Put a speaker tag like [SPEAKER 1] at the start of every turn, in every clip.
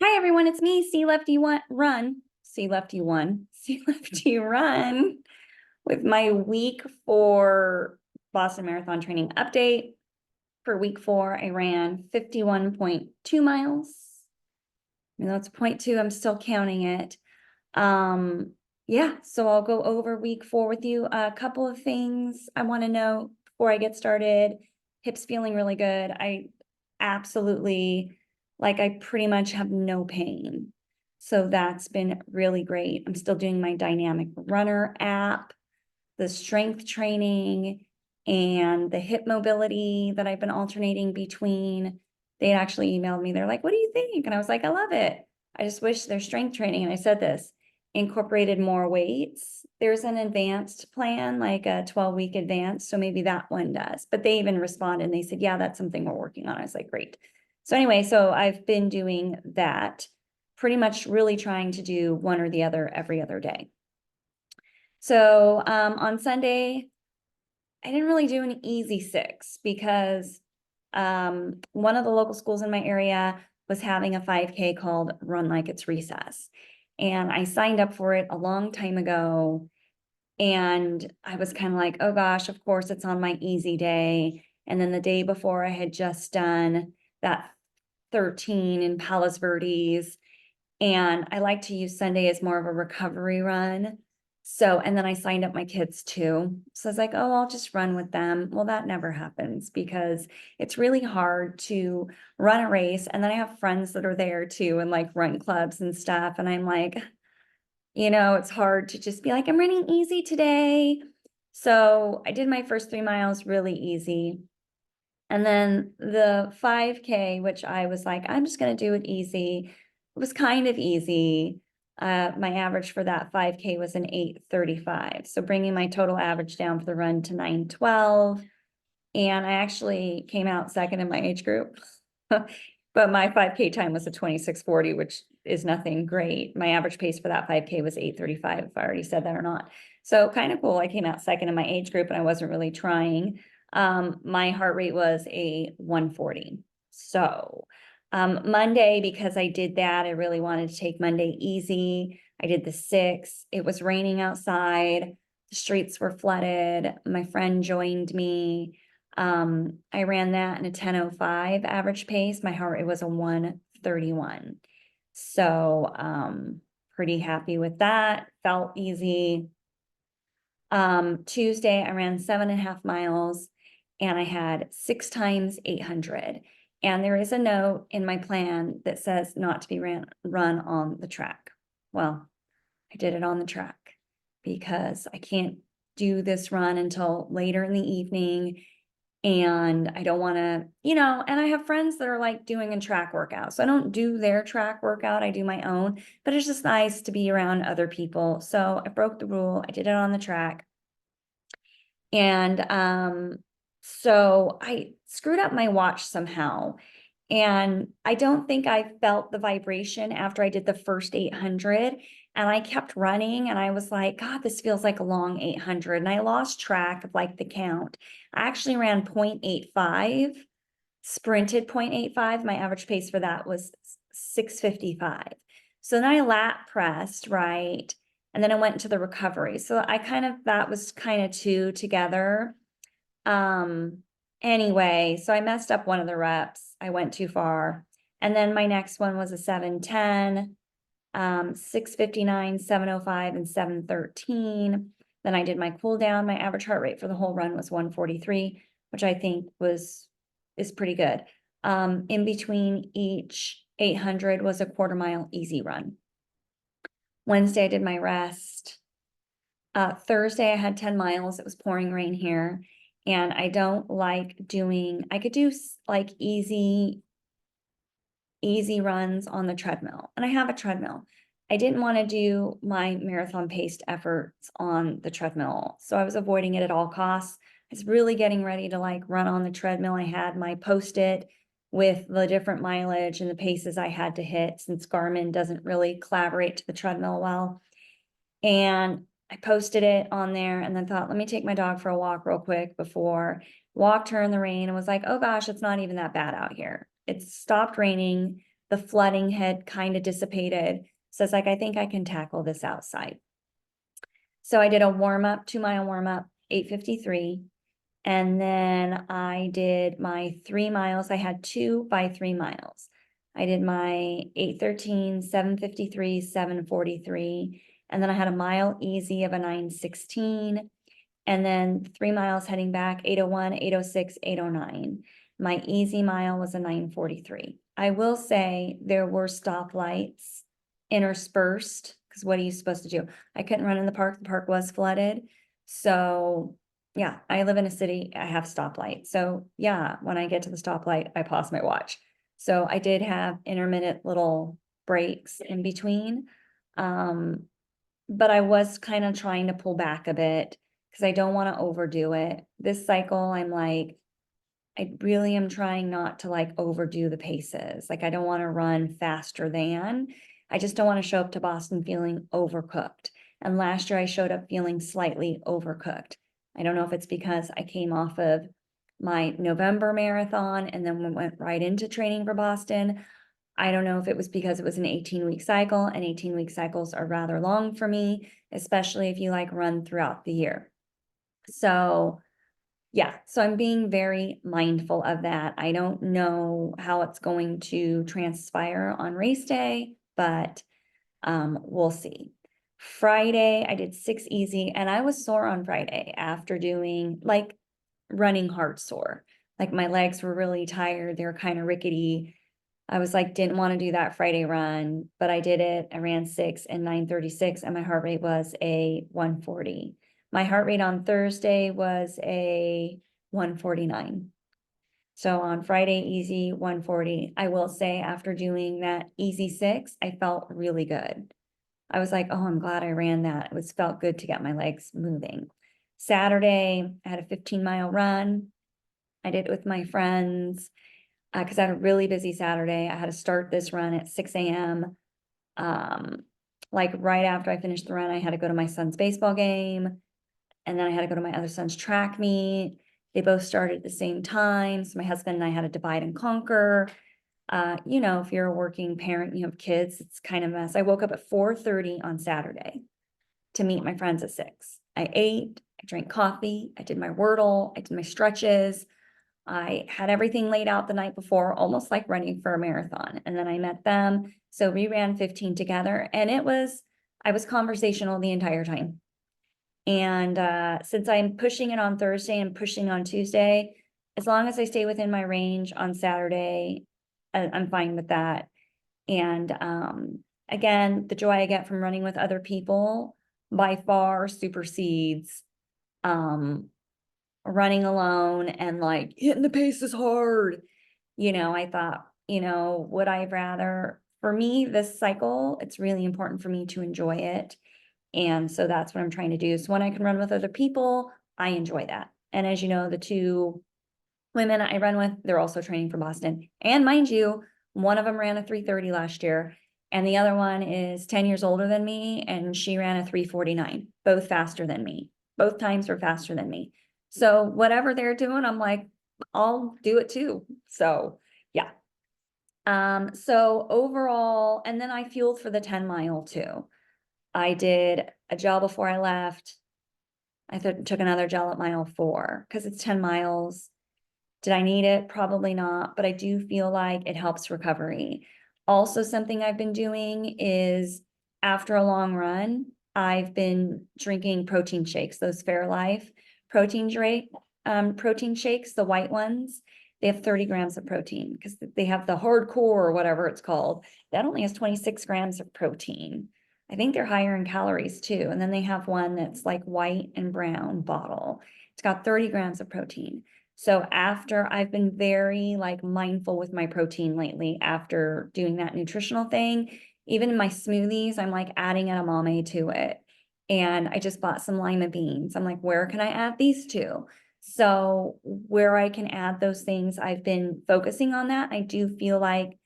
[SPEAKER 1] Hi everyone, it's me, C Lefty One Run. C Lefty One. C Lefty Run with my week 4 Boston Marathon training update. For week 4, I ran 51.2 miles. Even though it's 0.2, I'm still counting it. Yeah, so I'll go over week 4 with you. A couple of things I want to know before I get started. Hips feeling really good. I pretty much have no pain. So that's been really great. I'm still doing my Dynamic Runner app, the strength training, and the hip mobility that I've been alternating between. They actually emailed me. They're like, what do you think? And I was like, I love it. I just wish their strength training, and I said this, incorporated more weights. There's an advanced plan, like a 12-week advance. So maybe that one does. But they even responded and they said, yeah, that's something we're working on. I was like, great. So anyway, so I've been doing that, pretty much really trying to do one or the other every other day. So on Sunday, I didn't really do an easy 6 because one of the local schools in my area was having a 5K called Run Like It's Recess. And I signed up for it a long time ago. And I was kind of like, oh gosh, of course it's on my easy day. And then the day before I had just done that 13 in Palos Verdes. And I like to use Sunday as more of a recovery run. So, and then I signed up my kids too. So I was like, oh, I'll just run with them. Well, that never happens because it's really hard to run a race. And then I have friends that are there too, and like run clubs and stuff. And I'm like, it's hard to just be like, I'm running easy today. So I did my first 3 miles really easy. And then the 5K, which I was like, I'm just going to do it easy. It was kind of easy. My average for that 5K was an 8:35. So bringing my total average down for the run to 9:12. And I actually came out second in my age group. But my 5K time was a 26:40, which is nothing great. My average pace for that 5K was 8:35, if I already said that or not. So kind of cool. I came out second in my age group and I wasn't really trying. My heart rate was a 140. So Monday, because I did that, I really wanted to take Monday easy. I did the 6. It was raining outside. The streets were flooded. My friend joined me. I ran that in a 10:05 average pace. My heart rate was a 131. So pretty happy with that. Felt easy. Tuesday, I ran 7.5 miles and I had 6 times 800. And there is a note in my plan that says not to be run on the track. Well, I did it on the track because I can't do this run until later in the evening. And I don't want to, and I have friends that are like doing a track workout. So I don't do their track workout. I do my own, but it's just nice to be around other people. So I broke the rule. I did it on the track. And so I screwed up my watch somehow. And I don't think I felt the vibration after I did the first 800. And I kept running and I was like, God, this feels like a long 800. And I lost track of like the count. I actually ran 0.85, sprinted 0.85. My average pace for that was 6:55. So then I lap pressed, right? And then I went into the recovery. So that was kind of 2 together. Anyway, so I messed up one of the reps. I went too far. And then my next one was a 7:10, 6:59, 7:05, and 7:13. Then I did my cool down. My average heart rate for the whole run was 143, which I think is pretty good. In between each 800 was a quarter mile easy run. Wednesday, I did my rest. Thursday, I had 10 miles. It was pouring rain here. And I don't like I could do like easy runs on the treadmill. And I have a treadmill. I didn't want to do my marathon paced efforts on the treadmill. So I was avoiding it at all costs. I was really getting ready to like run on the treadmill. I had my Post-it with the different mileage and the paces I had to hit, since Garmin doesn't really collaborate to the treadmill well. And I posted it on there and then thought, let me take my dog for a walk real quick before. Walked her in the rain and was like, oh gosh, it's not even that bad out here. It stopped raining. the flooding had kind of dissipated. So it's like, I think I can tackle this outside. So I did a warm up, 2 mile warm up, 8:53. And then I did my 3 miles. I had 2 by 3 miles. I did my 8:13, 7:53, 7:43. And then I had a mile easy of a 9:16. And then 3 miles heading back, 8:01, 8:06, 8:09. My easy mile was a 9:43. I will say there were stoplights interspersed, because what are you supposed to do? I couldn't run in the park was flooded. So yeah, I live in a city, I have stoplights. So yeah, when I get to the stoplight, I pause my watch. So I did have intermittent little breaks in between. But I was kind of trying to pull back a bit because I don't want to overdo it. This cycle, I'm like, I really am trying not to like overdo the paces. Like I don't want to run faster than. I just don't want to show up to Boston feeling overcooked. And last year I showed up feeling slightly overcooked. I don't know if it's because I came off of my November marathon and then we went right into training for Boston. I don't know if it was because it was an 18-week cycle, and 18-week cycles are rather long for me, especially if you like run throughout the year. So yeah, so I'm being very mindful of that. I don't know how it's going to transpire on race day, but we'll see. Friday, I did 6 easy, and I was sore on Friday after doing like running heart sore. Like my legs were really tired, they were kind of rickety. I was like, didn't want to do that Friday run, but I did it. I ran 6 and 9:36, and my heart rate was a 140. My heart rate on Thursday was a 149. So on Friday, easy 140. I will say after doing that easy 6, I felt really good. I was like, oh, I'm glad I ran that. It was felt good to get my legs moving. Saturday, I had a 15-mile run. I did it with my friends because I had a really busy Saturday. I had to start this run at 6 a.m. Like right after I finished the run, I had to go to my son's baseball game, and then I had to go to my other son's track meet. They both started at the same time, so my husband and I had to divide and conquer. If you're a working parent, you have kids, it's kind of a mess. I woke up at 4:30 on Saturday to meet my friends at 6. I ate, I drank coffee, I did my Wordle, I did my stretches. I had everything laid out the night before, almost like running for a marathon. And then I met them. So we ran 15 together, and I was conversational the entire time. And since I'm pushing it on Thursday and pushing on Tuesday, as long as I stay within my range on Saturday, I'm fine with that. And again, the joy I get from running with other people by far supersedes running alone and like hitting the pace is hard. I thought, would I rather, for me, this cycle, it's really important for me to enjoy it. And so that's what I'm trying to do. So when I can run with other people, I enjoy that. And as you know, the 2 women I run with, they're also training for Boston. And mind you, one of them ran a 3:30 last year, and the other one is 10 years older than me, and she ran a 3:49, both faster than me. Both times were faster than me. So whatever they're doing, I'm like, I'll do it too. So yeah. So overall, and then I fueled for the 10-mile too. I did a gel before I left. I took another gel at mile 4 because it's 10 miles. Did I need it? Probably not, but I do feel like it helps recovery. Also, something I've been doing is after a long run, I've been drinking protein shakes, those Fairlife protein shakes, the white ones. They have 30 grams of protein because they have the hardcore or whatever it's called. That only has 26 grams of protein. I think they're higher in calories too. And then they have one that's like white and brown bottle. It's got 30 grams of protein. So after I've been very like mindful with my protein lately after doing that nutritional thing, even in my smoothies, I'm like adding edamame to it. And I just bought some lima beans. I'm like, where can I add these to? So where I can add those things, I've been focusing on that. I do feel like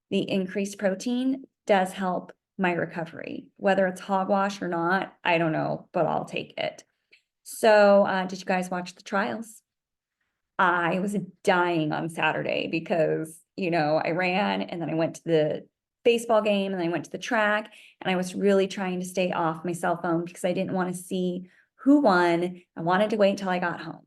[SPEAKER 1] the increased protein does help my recovery, whether it's hogwash or not, I don't know, but I'll take it. So did you guys watch the trials? I was dying on Saturday because, I ran and then I went to the baseball game, and then I went to the track, and I was really trying to stay off my cell phone because I didn't want to see who won. I wanted to wait until I got home.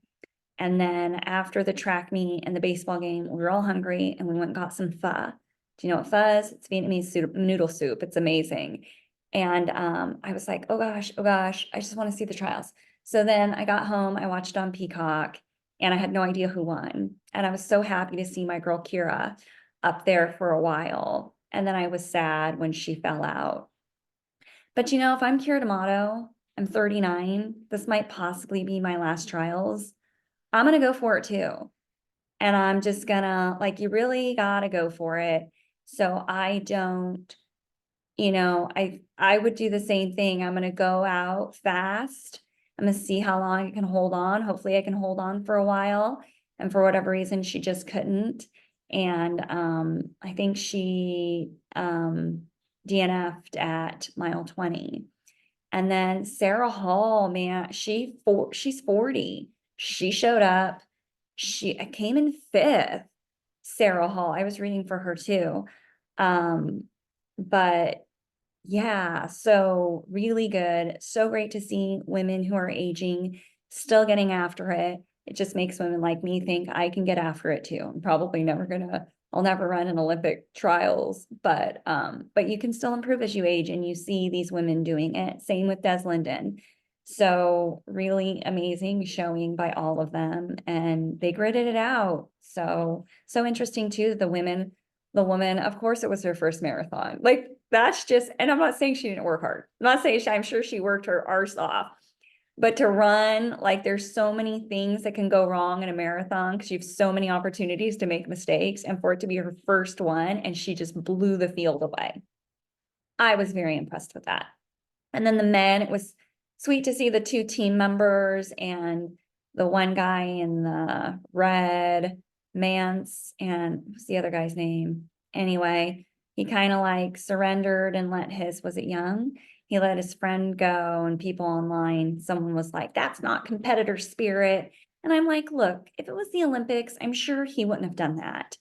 [SPEAKER 1] And then after the track meet and the baseball game, we were all hungry and we went and got some pho. Do you know what pho is? It's Vietnamese soup, noodle soup. It's amazing. And I was like, oh gosh, I just want to see the trials. So then I got home, I watched on Peacock, and I had no idea who won. And I was so happy to see my girl Kira up there for a while. And then I was sad when she fell out. But you know, if I'm Kira D'Amato, I'm 39, this might possibly be my last trials. I'm gonna go for it too. And I'm just gonna, like, you really gotta go for it. So I don't, I would do the same thing. I'm gonna go out fast. I'm gonna see how long I can hold on. Hopefully I can hold on for a while. And for whatever reason, she just couldn't. And I think she DNF'd at mile 20. And then Sarah Hall, man, she's 40. She showed up. She came in 5th. Sarah Hall. I was reading for her too. But yeah, so really good. So great to see women who are aging still getting after it. It just makes women like me think I can get after it too. I'm probably I'll never run in Olympic trials, but you can still improve as you age, and you see these women doing it. Same with Des Linden. So really amazing showing by all of them, and they gritted it out. So interesting too, the woman, of course it was her first marathon. Like that's just, and I'm not saying she didn't work hard. I'm not saying I'm sure she worked her arse off, but to run, like there's so many things that can go wrong in a marathon because you have so many opportunities to make mistakes, and for it to be her first one and she just blew the field away. I was very impressed with that. And then the men, it was sweet to see the 2 team members and the one guy in the red, Mance, and what's the other guy's name? Anyway, he kind of like surrendered and let was it Young? He let his friend go, and people online, someone was like, that's not competitor spirit. And I'm like, look, if it was the Olympics, I'm sure he wouldn't have done that.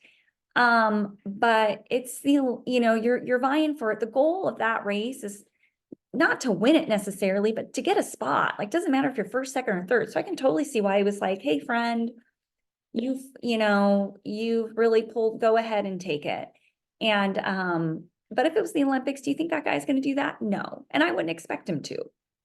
[SPEAKER 1] But it's you're vying for it. The goal of that race is not to win it necessarily, but to get a spot. Like, doesn't matter if you're first, second, or third. So I can totally see why he was like, hey, friend, you've really go ahead and take it. And, but if it was the Olympics, do you think that guy's going to do that? No. And I wouldn't expect him to.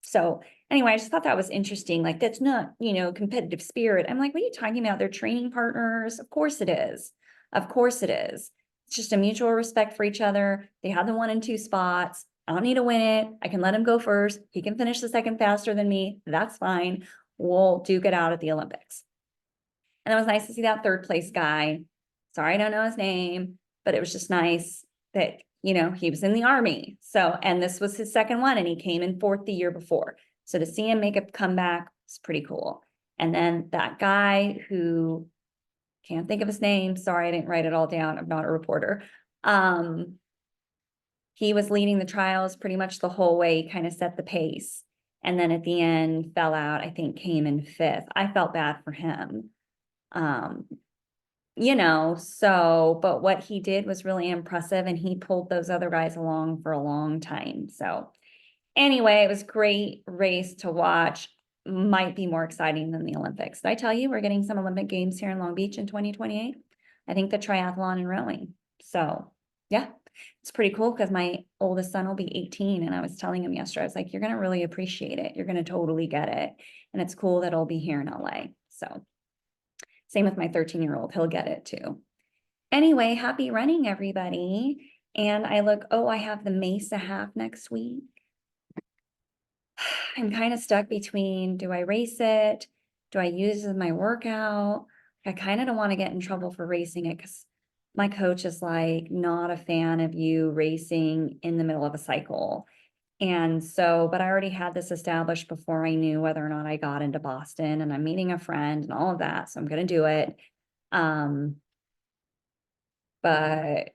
[SPEAKER 1] So anyway, I just thought that was interesting. Like, that's not, competitive spirit. I'm like, what are you talking about? They're training partners. Of course it is. Of course it is. It's just a mutual respect for each other. They had the 1 and 2 spots. I don't need to win it. I can let him go first. He can finish the second faster than me. That's fine. We'll duke it out at the Olympics. And it was nice to see that 3rd place guy. Sorry, I don't know his name, but it was just nice that, he was in the Army. So, and this was his second one, and he came in 4th the year before. So to see him make a comeback was pretty cool. And then that guy who can't think of his name. Sorry, I didn't write it all down. I'm not a reporter. He was leading the trials pretty much the whole way, kind of set the pace. And then at the end fell out, I think came in 5th. I felt bad for him. But what he did was really impressive, and he pulled those other guys along for a long time. So anyway, it was great race to watch. Might be more exciting than the Olympics. Did I tell you we're getting some Olympic Games here in Long Beach in 2028? I think the triathlon and rowing. So yeah, it's pretty cool because my oldest son will be 18, and I was telling him yesterday, I was like, you're going to really appreciate it. You're going to totally get it. And it's cool that it'll be here in LA. So same with my 13-year-old, he'll get it too. Anyway, happy running, everybody. And I have the Mesa half next week. I'm kind of stuck between, do I race it? Do I use it as my workout? I kind of don't want to get in trouble for racing it because my coach is like not a fan of you racing in the middle of a cycle. And so, but I already had this established before I knew whether or not I got into Boston, and I'm meeting a friend and all of that. So I'm going to do it. But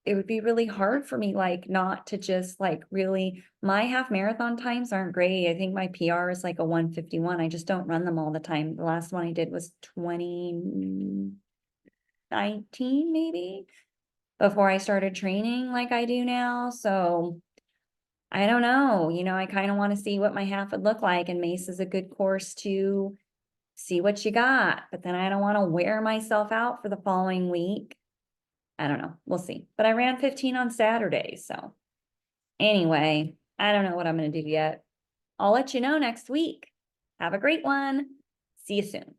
[SPEAKER 1] it would be really hard for me, like, not to just like really, my half marathon times aren't great. I think my PR is like a 1:51. I just don't run them all the time. The last one I did was 2019, maybe. before I started training like I do now, so I don't know, I kind of want to see what my half would look like, and Mace is a good course to see what you got, but then I don't want to wear myself out for the following week. I don't know. We'll see. But I ran 15 on Saturday, so anyway, I don't know what I'm going to do yet. I'll let you know next week. Have a great one. See you soon.